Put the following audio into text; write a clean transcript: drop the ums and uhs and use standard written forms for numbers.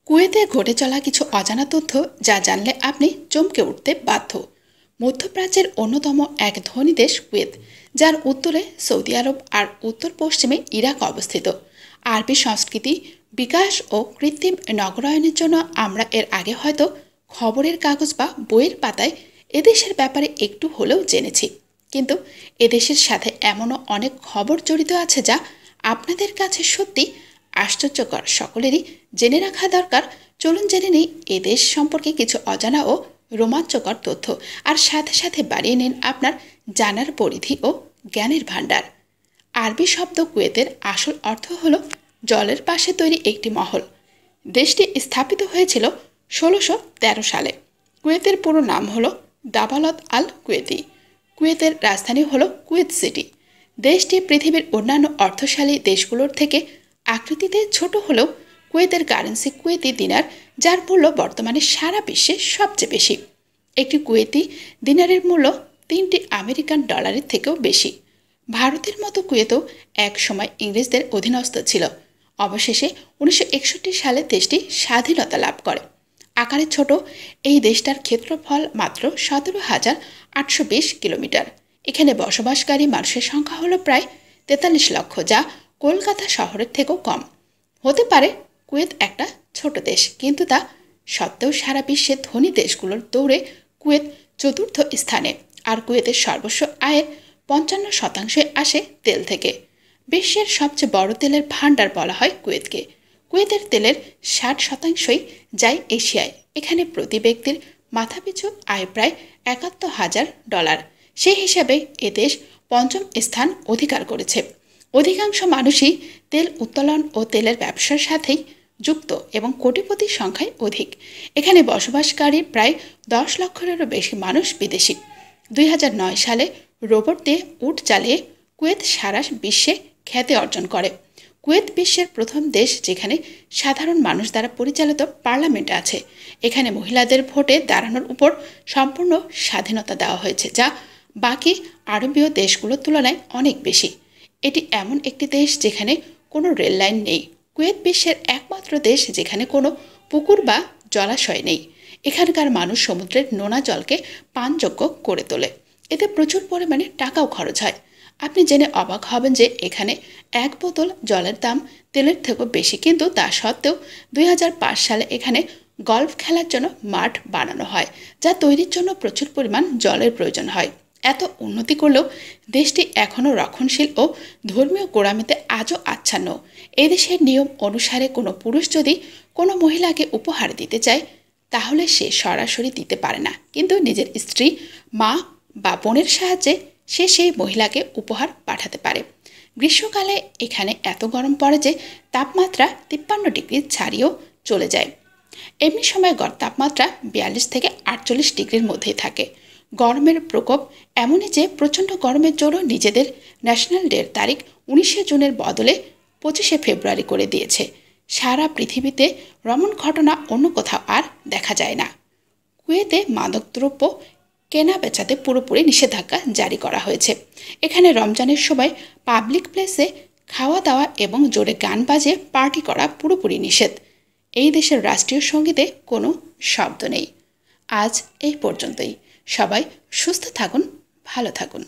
কুয়েতে ঘটে চলা কিছু অজানা তথ্য যা জানলে আপনি চমকে উঠতে বাধ্য। মধ্যপ্রাচ্যের অন্যতম এক ধনী দেশ কুয়েত, যার উত্তরে সৌদি আরব আর উত্তর পশ্চিমে ইরাক অবস্থিত। আরবি সংস্কৃতি, বিকাশ ও কৃত্রিম নগরায়নের জন্য আমরা এর আগে হয়তো খবরের কাগজ বা বইয়ের পাতায় এদেশের ব্যাপারে একটু হলেও জেনেছি, কিন্তু এদেশের সাথে এমনও অনেক খবর জড়িত আছে যা আপনাদের কাছে সত্যি আশ্চর্যকর। সকলেরই জেনে রাখা দরকার। চলুন জেনে নিই এ দেশ সম্পর্কে কিছু অজানা ও রোমাঞ্চকর তথ্য, আর সাথে সাথে বাড়িয়ে নিন আপনার জানার পরিধি ও জ্ঞানের ভাণ্ডার। আরবি শব্দ কুয়েতের আসল অর্থ হল জলের পাশে তৈরি একটি মহল। দেশটি স্থাপিত হয়েছিল ১৬১৩ সালে। কুয়েতের পুরো নাম হল দাবালত আল কুয়েতি। কুয়েতের রাজধানী হল কুয়েত সিটি। দেশটি পৃথিবীর অন্যান্য অর্থশালী দেশগুলোর থেকে আকৃতিতে ছোট হলেও কুয়েতের কারেন্সি কুয়েতি দিনার, যার মূল্য বর্তমানে সারা বিশ্বে সবচেয়ে বেশি। একটি কুয়েতি দিনারের মূল্য ৩টি আমেরিকান ডলারের থেকেও বেশি। ভারতের মতো কুয়েতও এক সময় ইংরেজদের অধীনস্থ ছিল। অবশেষে ১৯৬১ সালে দেশটি স্বাধীনতা লাভ করে। আকারে ছোট এই দেশটার ক্ষেত্রফল মাত্র ১৭,৮২০ কিলোমিটার। এখানে বসবাসকারী মানুষের সংখ্যা হলো প্রায় ৪৩ লক্ষ, যা কলকাতা শহরের থেকেও কম। হতে পারে কুয়েত একটা ছোট দেশ, কিন্তু তা সত্ত্বেও সারা বিশ্বের ধনী দেশগুলোর দৌড়ে কুয়েত চতুর্থ স্থানে। আর কুয়েতের সর্বস্ব আয়ের ৫৫% আসে তেল থেকে। বিশ্বের সবচেয়ে বড় তেলের ভাণ্ডার বলা হয় কুয়েতকে। কুয়েতের তেলের ৬০%ই যায় এশিয়ায়। এখানে প্রতি ব্যক্তির মাথাপিছু আয় প্রায় $৭১,০০০। সেই হিসাবে এদেশ পঞ্চম স্থান অধিকার করেছে। অধিকাংশ মানুষই তেল উত্তোলন ও তেলের ব্যবসার সাথেই যুক্ত এবং কোটিপতির সংখ্যায় অধিক। এখানে বসবাসকারী প্রায় ১০ লক্ষেরও বেশি মানুষ বিদেশি। ২০০৯ সালে রোবট দিয়ে উট চালিয়ে কুয়েত সারা বিশ্বে খ্যাতি অর্জন করে। কুয়েত বিশ্বের প্রথম দেশ যেখানে সাধারণ মানুষ দ্বারা পরিচালিত পার্লামেন্ট আছে। এখানে মহিলাদের ভোটে দাঁড়ানোর উপর সম্পূর্ণ স্বাধীনতা দেওয়া হয়েছে, যা বাকি আরবীয় দেশগুলোর তুলনায় অনেক বেশি। এটি এমন একটি দেশ যেখানে কোনো রেল লাইন নেই। কুয়েত বিশ্বের একমাত্র দেশ যেখানে কোনো পুকুর বা জলাশয় নেই। এখানকার মানুষ সমুদ্রের নোনা জলকে পানযোগ্য করে তোলে। এতে প্রচুর পরিমাণে টাকাও খরচ হয়। আপনি জেনে অবাক হবেন যে এখানে এক বোতল জলের দাম তেলের থেকেও বেশি, কিন্তু তা সত্ত্বেও ২০০৫ সালে এখানে গলফ খেলার জন্য মাঠ বানানো হয়, যা তৈরির জন্য প্রচুর পরিমাণ জলের প্রয়োজন হয়। এত উন্নতি করলেও দেশটি এখনও রক্ষণশীল ও ধর্মীয় গোঁড়ামিতে আজও আচ্ছন্ন। এদেশের নিয়ম অনুসারে কোনো পুরুষ যদি কোনো মহিলাকে উপহার দিতে চায়, তাহলে সে সরাসরি দিতে পারে না, কিন্তু নিজের স্ত্রী, মা বা বোনের সাহায্যে সে সেই মহিলাকে উপহার পাঠাতে পারে। গ্রীষ্মকালে এখানে এত গরম পড়ে যে তাপমাত্রা ৫৩ ডিগ্রি ছাড়িয়েও চলে যায়। এমনি সময় গড় তাপমাত্রা ৪২ থেকে ৪৮ ডিগ্রির মধ্যেই থাকে। গরমের প্রকোপ এমনই যে প্রচণ্ড গরমের জন্য নিজেদের ন্যাশনাল ডের তারিখ ১৯শে জুনের বদলে ২৫শে ফেব্রুয়ারি করে দিয়েছে। সারা পৃথিবীতে রমণ ঘটনা অন্য কোথাও আর দেখা যায় না। কুয়েতে মাদকদ্রব্য কেনা বেচাতে পুরোপুরি নিষেধাজ্ঞা জারি করা হয়েছে। এখানে রমজানের সময় পাবলিক প্লেসে খাওয়া দাওয়া এবং জোরে গান বাজিয়ে পার্টি করা পুরোপুরি নিষেধ। এই দেশের রাষ্ট্রীয় সঙ্গীতে কোনো শব্দ নেই। আজ এই পর্যন্তই। সবাই সুস্থ থাকুন, ভালো থাকুন।